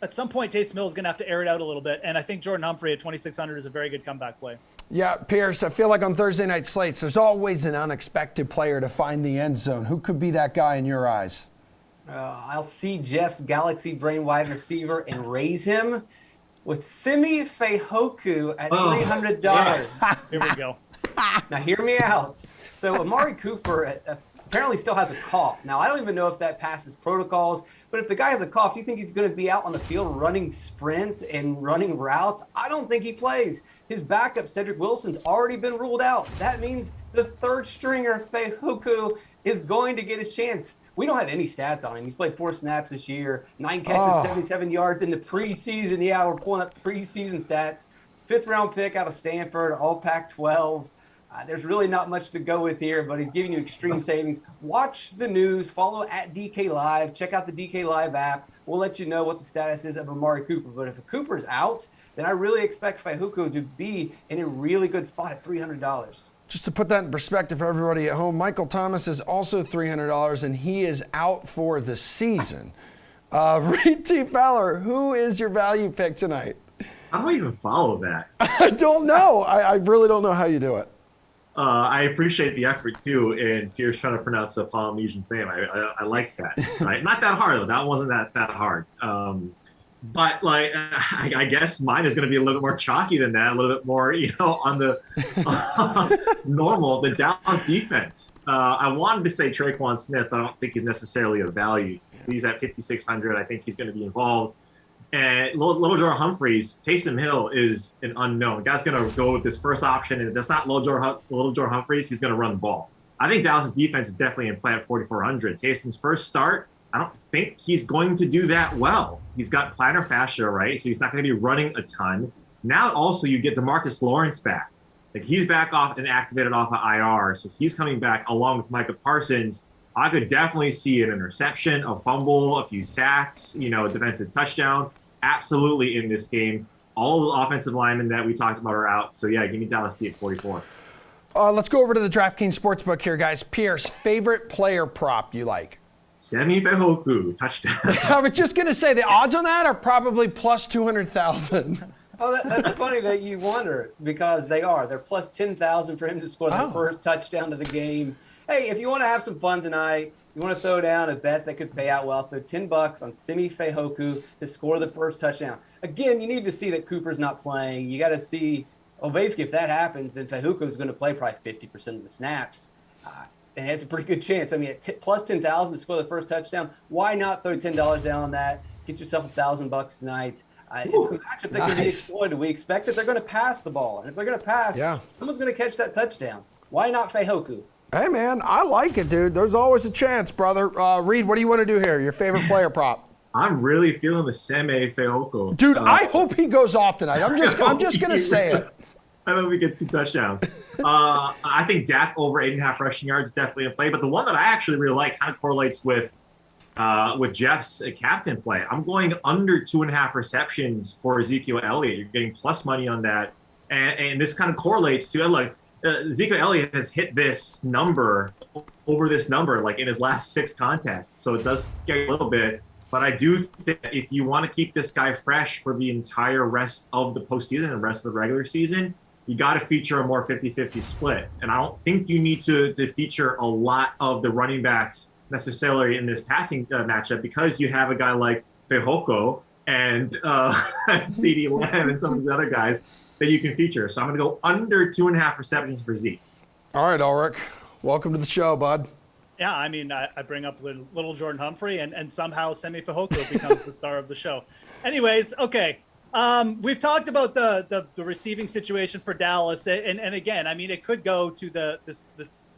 at some point, Taysom Hill is going to have to air it out a little bit. And I think Jordan Humphrey at 2,600 is a very good comeback play. Yeah, Pierce, I feel like on Thursday night slates, there's always an unexpected player to find the end zone. Who could be that guy in your eyes? I'll see Jeff's Galaxy Brain wide receiver and raise him with Simi Fehoko at $300. Here we go. Now, hear me out. So Amari Cooper at apparently still has a cough. Now, I don't even know if that passes protocols, but if the guy has a cough, do you think he's going to be out on the field running sprints and running routes? I don't think he plays. His backup, Cedric Wilson's already been ruled out. That means the third stringer, Feihuku, is going to get his chance. We don't have any stats on him. He's played 4 snaps this year, 9 catches, 77 yards in the preseason. Yeah, we're pulling up preseason stats. 5th-round pick out of Stanford, all Pac-12. There's really not much to go with here, but he's giving you extreme savings. Watch the news. Follow at DK Live. Check out the DK Live app. We'll let you know what the status is of Amari Cooper. But if Cooper's out, then I really expect Feihuku to be in a really good spot at $300. Just to put that in perspective for everybody at home, Michael Thomas is also $300, and he is out for the season. Reed T. Fowler, who is your value pick tonight? I don't even follow that. I don't know. I really don't know how you do it. I appreciate the effort too, and Pierce trying to pronounce the Polynesian's name. I like that. Right? Not that hard though. That wasn't that hard. But like, I guess mine is going to be a little bit more chalky than that. A little bit more, on the normal. The Dallas defense. I wanted to say Traquan Smith. I don't think he's necessarily a value. So he's at 5,600. I think he's going to be involved. And Little Jordan Humphreys, Taysom Hill is an unknown. The guy's going to go with his first option, and if that's not Little Jordan Humphreys, he's going to run the ball. I think Dallas' defense is definitely in play at 4,400. Taysom's first start, I don't think he's going to do that well. He's got plantar fascia, right? So he's not going to be running a ton. Now also you get DeMarcus Lawrence back. Like he's back off and activated off of IR, so he's coming back along with Micah Parsons. I could definitely see an interception, a fumble, a few sacks, a defensive touchdown. Absolutely in this game. All the offensive linemen that we talked about are out. So, yeah, give me Dallas C at 44. Let's go over to the DraftKings Sportsbook here, guys. Pierce, favorite player prop you like? Semi Feihuku, touchdown. I was just going to say, the odds on that are probably plus 200,000. Oh, that's funny that you wonder, because they are. They're plus 10,000 for him to score the first touchdown of the game. Hey, if you want to have some fun tonight, you want to throw down a bet that could pay out well, throw $10 on Semi Feihuku to score the first touchdown. Again, you need to see that Cooper's not playing. You got to see Ovechkin. If that happens, then Feihuku is going to play probably 50% of the snaps. And has a pretty good chance. I mean, at plus 10,000 to score the first touchdown, why not throw $10 down on that? Get yourself $1,000 tonight. It's a matchup that can be exploited. We expect that they're going to pass the ball. And if they're going to pass, someone's going to catch that touchdown. Why not Feihuku? Hey, man, I like it, dude. There's always a chance, brother. Reed, what do you want to do here? Your favorite player prop? I'm really feeling the Semi Feihuku. Dude, I hope he goes off tonight. I'm just going to say it. I hope he gets 2 touchdowns. I think Dak over 8.5 rushing yards is definitely in play. But the one that I actually really like kind of correlates with Jeff's captain play. I'm going under 2.5 receptions for Ezekiel Elliott. You're getting plus money on that. And this kind of correlates to, like, Ezekiel Elliott has hit this number over this number like in his last 6 contests. So it does scare a little bit. But I do think if you want to keep this guy fresh for the entire rest of the postseason and rest of the regular season, you got to feature a more 50-50 split. And I don't think you need to feature a lot of the running backs necessarily in this passing matchup, because you have a guy like Feihuku and CeeDee Lamb and some of these other guys that you can feature. So I'm going to go under 2.5 receptions for Zeke. All right, Ulrich. Welcome to the show, bud. Yeah, I mean, I bring up little Jordan Humphrey, and somehow Semi Feihuku becomes the star of the show. Anyways, okay. We've talked about the receiving situation for Dallas, and again, I mean, it could go to this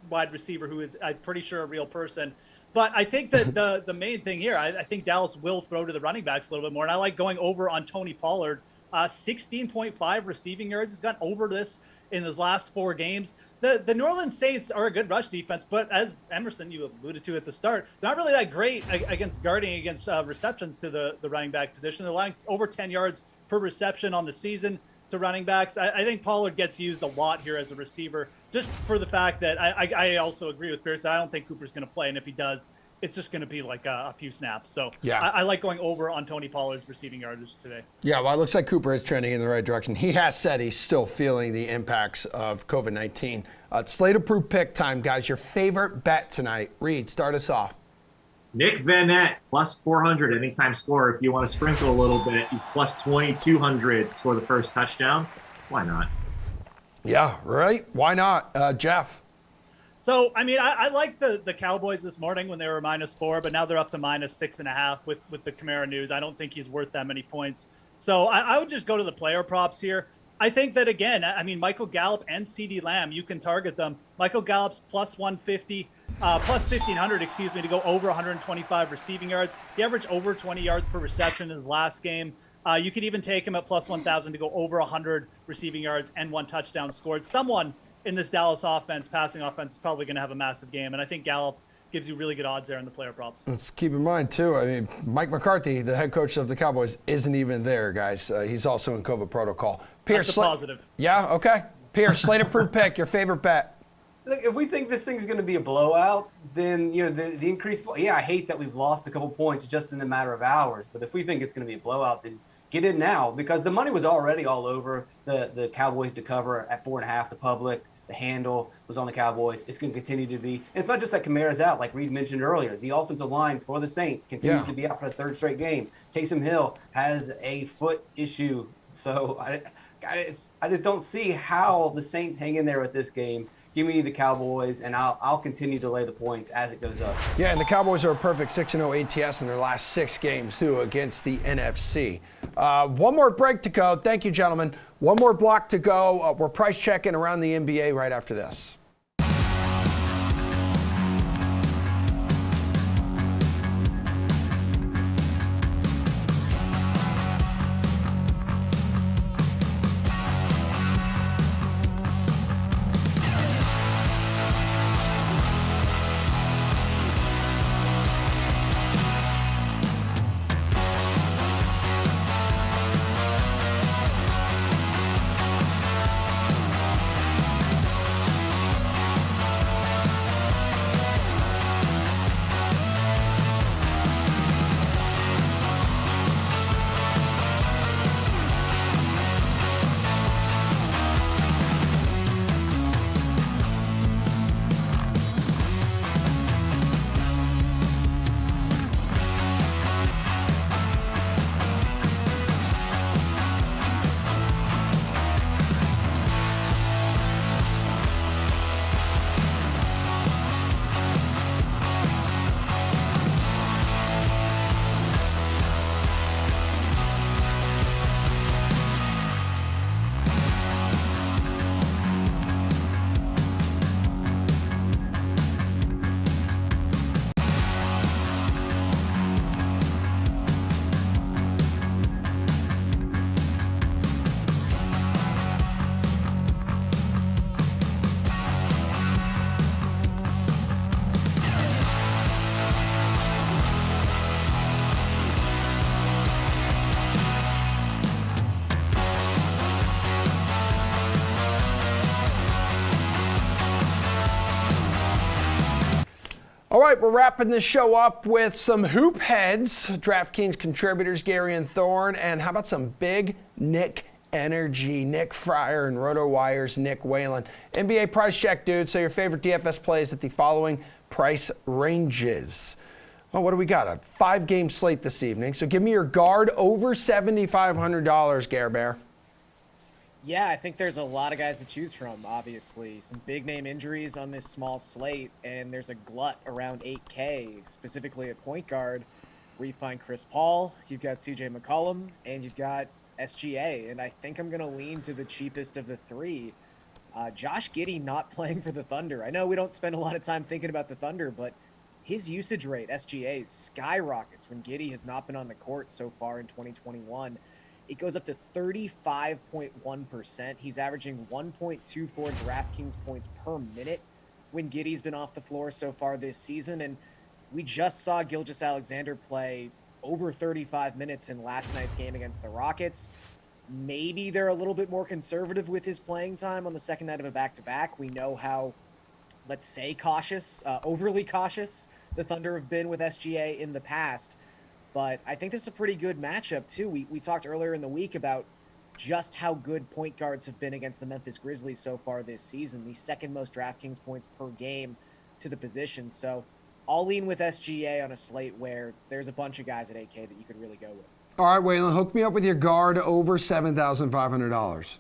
wide receiver who is, I'm pretty sure, a real person. But I think that the main thing here, I think Dallas will throw to the running backs a little bit more, and I like going over on Tony Pollard. 16.5 receiving yards. He's gotten over this in his last 4 games. The New Orleans Saints are a good rush defense, but as Emerson, you alluded to at the start, they're not really that great against guarding against receptions to the running back position. They're allowing over 10 yards per reception on the season to running backs. I think Pollard gets used a lot here as a receiver, just for the fact that I also agree with Pierce. I don't think Cooper's going to play, and if he does, it's just going to be like a few snaps. So yeah, I like going over on Tony Pollard's receiving yardage today. Yeah, well, it looks like Cooper is trending in the right direction. He has said he's still feeling the impacts of COVID-19. Slate-approved pick time, guys. Your favorite bet tonight. Reed, start us off. Nick Vanette, plus 400 anytime scorer. If you want to sprinkle a little bit, he's plus 2,200 to score the first touchdown. Why not? Yeah, right. Why not? Jeff? So, I mean, I like the Cowboys this morning when they were -4, but now they're up to -6.5 with the Kamara news. I don't think he's worth that many points. So I would just go to the player props here. I think that, again, I mean, Michael Gallup and CeeDee Lamb, you can target them. Michael Gallup's plus 150, plus 1,500, excuse me, to go over 125 receiving yards. He averaged over 20 yards per reception in his last game. You could even take him at plus 1,000 to go over 100 receiving yards and 1 touchdown scored. Someone in this Dallas offense, passing offense, is probably going to have a massive game. And I think Gallup gives you really good odds there in the player props. Let's keep in mind, too, I mean, Mike McCarthy, the head coach of the Cowboys, isn't even there, guys. He's also in COVID protocol. Pierce, That's a positive. Yeah, okay. Pierce, slate-approved pick, your favorite bet. Look, if we think this thing's going to be a blowout, then, you know, the increased, yeah, I hate that we've lost a couple points just in a matter of hours. But if we think it's going to be a blowout, then get in now, because the money was already all over the Cowboys to cover at 4.5, the public. The handle was on the Cowboys. It's going to continue to be. And it's not just that Kamara's out, like Reed mentioned earlier. The offensive line for the Saints continues to be out for the 3rd straight game. Taysom Hill has a foot issue. So I just don't see how the Saints hang in there with this game. Give me the Cowboys, and I'll continue to lay the points as it goes up. Yeah, and the Cowboys are a perfect 6-0 ATS in their last 6 games, too, against the NFC. One more break to go. Thank you, gentlemen. One more block to go. We're price checking around the NBA right after this. All right, we're wrapping this show up with some hoop heads, DraftKings contributors Gary and Thorne, and how about some big Nick energy, Nick Fryer and RotoWire's Nick Whalen. NBA price check, dude. So your favorite DFS plays at the following price ranges. Well, what do we got? A 5-game slate this evening. So give me your guard over $7,500, Gare Bear. Yeah, I think there's a lot of guys to choose from, obviously. Some big name injuries on this small slate, and there's a glut around 8K, specifically at point guard, where you find Chris Paul, you've got CJ McCollum, and you've got SGA. And I think I'm going to lean to the cheapest of the 3. Josh Giddey not playing for the Thunder. I know we don't spend a lot of time thinking about the Thunder, but his usage rate, SGA, skyrockets when Giddey has not been on the court so far in 2021. It goes up to 35.1%. He's averaging 1.24 DraftKings points per minute when Giddey's been off the floor so far this season. And we just saw Gilgeous-Alexander play over 35 minutes in last night's game against the Rockets. Maybe they're a little bit more conservative with his playing time on the second night of a back-to-back. We know how, let's say, cautious, overly cautious the Thunder have been with SGA in the past. But I think this is a pretty good matchup, too. We talked earlier in the week about just how good point guards have been against the Memphis Grizzlies so far this season, the second most DraftKings points per game to the position. So I'll lean with SGA on a slate where there's a bunch of guys at 8K that you could really go with. All right, Waylon, hook me up with your guard over $7,500.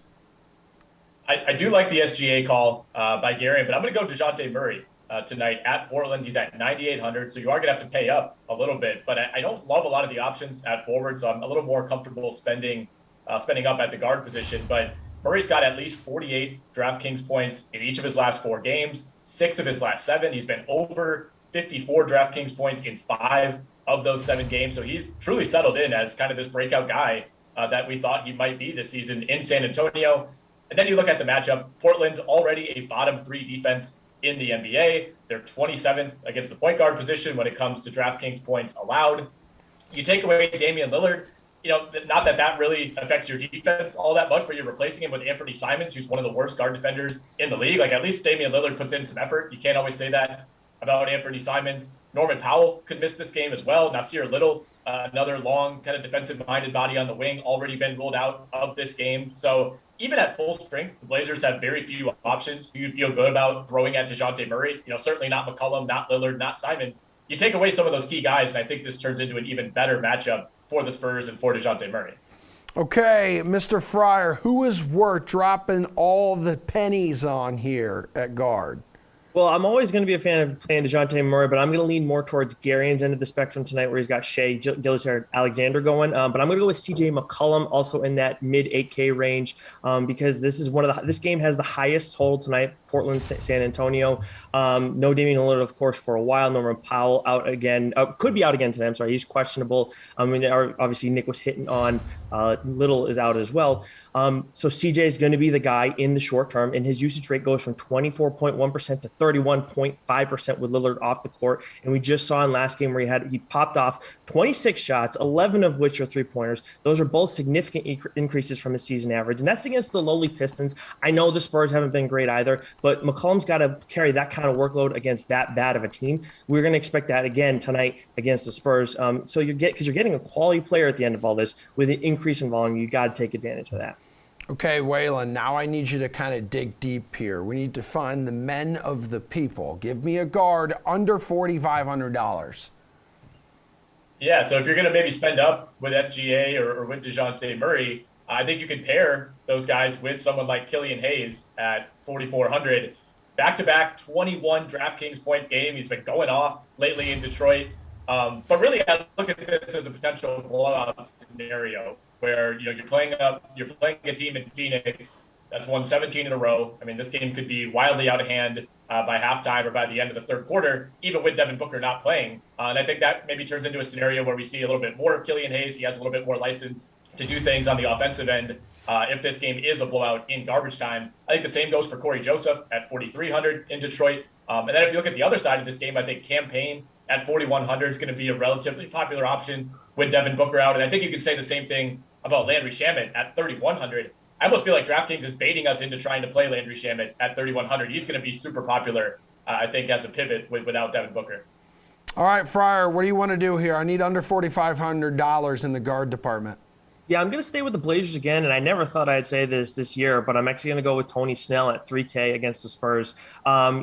I do like the SGA call by Gary, but I'm going to go DeJounte Murray. tonight at Portland. He's at 9,800, so you are going to have to pay up a little bit. But I don't love a lot of the options at forward, so I'm a little more comfortable spending up at the guard position. But Murray's got at least 48 DraftKings points in each of his last 4 games, 6 of his last 7. He's been over 54 DraftKings points in 5 of those 7 games. So he's truly settled in as kind of this breakout guy that we thought he might be this season in San Antonio. And then you look at the matchup, Portland already a bottom 3 defense in the NBA. They're 27th against the point guard position when it comes to DraftKings points allowed. You take away Damian Lillard, not that really affects your defense all that much, but you're replacing him with Anthony Simons, who's one of the worst guard defenders in the league. Like, at least Damian Lillard puts in some effort. You can't always say that about Anthony Simons. Norman Powell could miss this game as well. Nasir Little, another long kind of defensive-minded body on the wing, already been ruled out of this game. So even at full strength, the Blazers have very few options who you feel good about throwing at DeJounte Murray. Certainly not McCollum, not Lillard, not Simons. You take away some of those key guys, and I think this turns into an even better matchup for the Spurs and for DeJounte Murray. Okay, Mr. Fryer, who is worth dropping all the pennies on here at guard? Well, I'm always going to be a fan of playing DeJounte Murray, but I'm going to lean more towards Garion's end of the spectrum tonight, where he's got Shea Gilgeous-Alexander going. But I'm going to go with CJ McCollum, also in that mid 8K range, because this is this game has the highest total tonight. Portland, San Antonio. No Damian Lillard, of course, for a while. Norman Powell out again. Could be out again today. I'm sorry, he's questionable. Obviously Nick was hitting on Little is out as well. So CJ is going to be the guy in the short term, and his usage rate goes from 24.1% to 31.5% with Lillard off the court. And we just saw in last game where he popped off 26 shots, 11 of which are 3-pointers. Those are both significant increases from his season average. And that's against the lowly Pistons. I know the Spurs haven't been great either, but McCollum's got to carry that kind of workload against that bad of a team. We're going to expect that again tonight against the Spurs. So because you're getting a quality player at the end of all this with an increase in volume, you got to take advantage of that. Okay, Waylon, now I need you to kind of dig deep here. We need to find the men of the people. Give me a guard under $4,500. Yeah, so if you're going to maybe spend up with SGA or with DeJounte Murray, I think you could pair those guys with someone like Killian Hayes at 4,400. Back-to-back 21 DraftKings points game. He's been going off lately in Detroit. But really, I look at this as a potential blowout scenario where you're playing a team in Phoenix that's won 17 in a row. I mean, this game could be wildly out of hand by halftime or by the end of the third quarter, even with Devin Booker not playing. And I think that maybe turns into a scenario where we see a little bit more of Killian Hayes. He has a little bit more license to do things on the offensive end if this game is a blowout in garbage time. I think the same goes for Corey Joseph at 4,300 in Detroit. And then if you look at the other side of this game, I think Cam Payne at 4,100 is going to be a relatively popular option with Devin Booker out. And I think you could say the same thing about Landry Shamet at 3,100. I almost feel like DraftKings is baiting us into trying to play Landry Shamet at 3,100. He's going to be super popular, I think, as a pivot without Devin Booker. All right, Fryer, what do you want to do here? I need under $4,500 in the guard department. Yeah, I'm going to stay with the Blazers again, and I never thought I'd say this year, but I'm actually going to go with Tony Snell at 3K against the Spurs.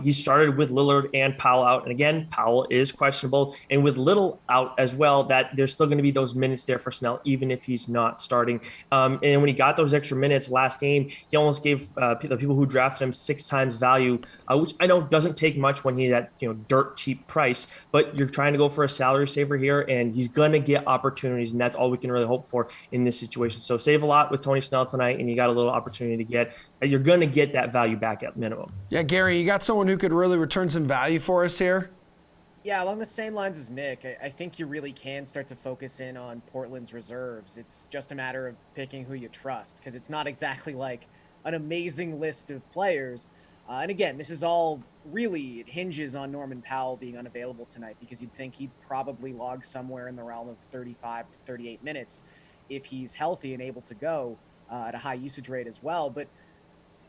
He started with Lillard and Powell out, and again, Powell is questionable, and with Little out as well, that there's still going to be those minutes there for Snell, even if he's not starting. And when he got those extra minutes last game, he almost gave the people who drafted him 6 times value, which I know doesn't take much when he's at dirt cheap price, but you're trying to go for a salary saver here, and he's going to get opportunities, and that's all we can really hope for in this situation. So save a lot with Tony Snell tonight, and you got a little opportunity to you're going to get that value back at minimum. Yeah, Gary, you got someone who could really return some value for us here? Yeah, along the same lines as Nick, I think you really can start to focus in on Portland's reserves. It's just a matter of picking who you trust, because it's not exactly like an amazing list of players. And again, this is all really, it hinges on Norman Powell being unavailable tonight, because you'd think he'd probably log somewhere in the realm of 35 to 38 minutes if he's healthy and able to go at a high usage rate as well. But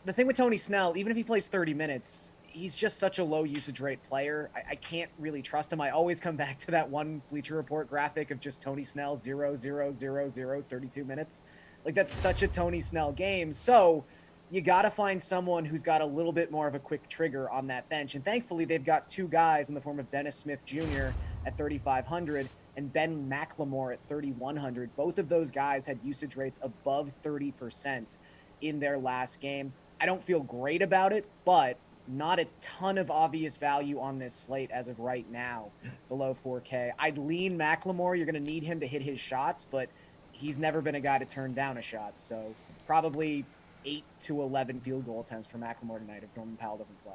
the thing with Tony Snell, even if he plays 30 minutes, he's just such a low usage rate player. I can't really trust him. I always come back to that one Bleacher Report graphic of just Tony Snell 0, 0, 0, 0, 32 minutes. Like, that's such a Tony Snell game. So you got to find someone who's got a little bit more of a quick trigger on that bench. And thankfully, they've got 2 guys in the form of Dennis Smith Jr. at 3,500 and Ben McLemore at 3,100. Both of those guys had usage rates above 30% in their last game. I don't feel great about it, but not a ton of obvious value on this slate as of right now, below 4K. I'd lean Macklemore. You're going to need him to hit his shots, but he's never been a guy to turn down a shot. So probably 8 to 11 field goal attempts for Macklemore tonight if Norman Powell doesn't play.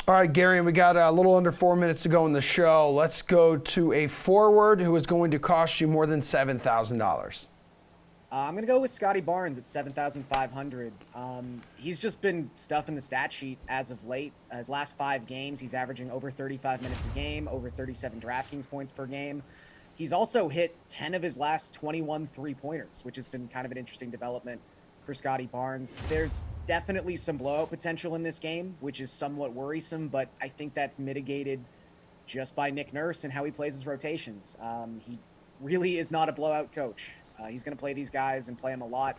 All right, Gary, and we got a little under 4 minutes to go in the show. Let's go to a forward who is going to cost you more than $7,000. I'm going to go with Scotty Barnes at 7,500. He's just been stuffing the stat sheet as of late. His last 5 games, he's averaging over 35 minutes a game, over 37 DraftKings points per game. He's also hit 10 of his last 21 three-pointers, which has been kind of an interesting development for Scotty Barnes. There's definitely some blowout potential in this game, which is somewhat worrisome, but I think that's mitigated just by Nick Nurse and how he plays his rotations. He really is not a blowout coach. He's going to play these guys and play them a lot.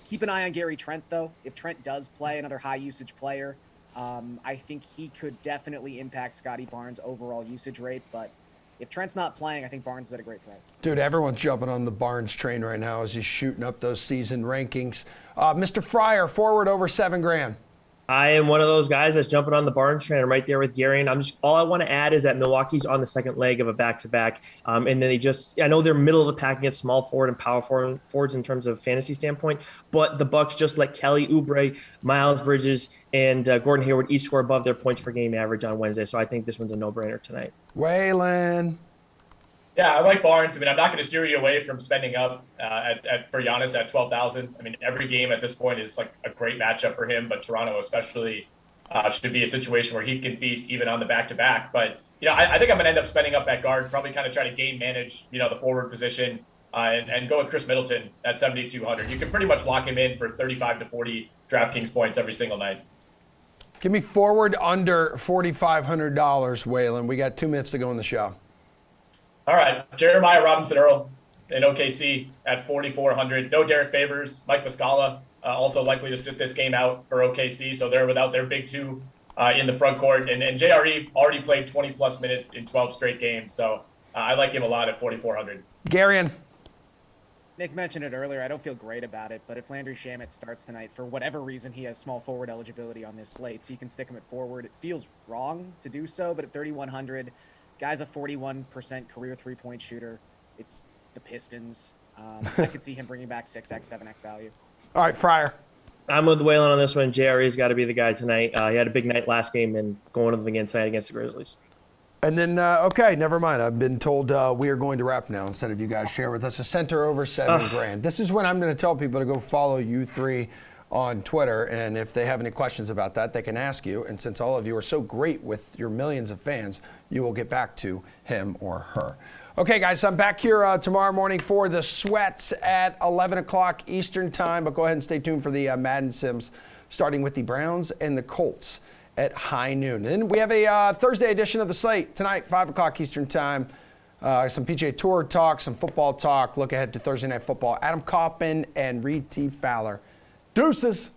Keep an eye on Gary Trent, though. If Trent does play, another high-usage player, I think he could definitely impact Scotty Barnes' overall usage rate. But if Trent's not playing, I think Barnes is at a great price. Dude, everyone's jumping on the Barnes train right now as he's shooting up those season rankings. Mr. Fryer, forward over $7,000. I am one of those guys that's jumping on the Barnes train. I'm right there with Gary, and all I want to add is that Milwaukee's on the second leg of a back-to-back, and then I know they're middle of the pack against small forward and power forwards in terms of fantasy standpoint, but the Bucks just let Kelly Oubre, Miles Bridges, and Gordon Hayward each score above their points per game average on Wednesday, so I think this one's a no-brainer tonight. Waylon. Yeah, I like Barnes. I mean, I'm not going to steer you away from spending up for Giannis at 12,000. I mean, every game at this point is like a great matchup for him, but Toronto especially should be a situation where he can feast even on the back-to-back. But, I think I'm going to end up spending up at guard, probably kind of try to game manage, the forward position and go with Chris Middleton at 7,200. You can pretty much lock him in for 35 to 40 DraftKings points every single night. Give me forward under $4,500, Waylon. We got 2 minutes to go in the show. All right, Jeremiah Robinson-Earl in OKC at 4,400. No Derek Favors. Mike Muscala also likely to sit this game out for OKC, so they're without their big two in the front court. And JRE already played 20-plus minutes in 12 straight games, so I like him a lot at 4,400. Garion. Nick mentioned it earlier. I don't feel great about it, but if Landry Shamet starts tonight, for whatever reason, he has small forward eligibility on this slate, so you can stick him at forward. It feels wrong to do so, but at 3,100, guy's a 41% career three-point shooter. It's the Pistons. I could see him bringing back 6x, 7x value. All right, Fryer. I'm with Waylon on this one. JRE's got to be the guy tonight. He had a big night last game and going to them again tonight against the Grizzlies. And then, okay, never mind. I've been told we are going to wrap now instead of you guys share with us a center over $7,000. This is when I'm going to tell people to go follow you three on Twitter, and if they have any questions about that, they can ask you. And since all of you are so great with your millions of fans, you will get back to him or her. Okay, guys, I'm back here tomorrow morning for the Sweats at 11 o'clock Eastern time, but go ahead and stay tuned for the Madden Sims, starting with the Browns and the Colts at high noon. And then we have a Thursday edition of the slate tonight, 5 o'clock Eastern time. Some PGA Tour talk, some football talk, look ahead to Thursday Night Football. Adam Kaufman and Reed T. Fowler. Deuces.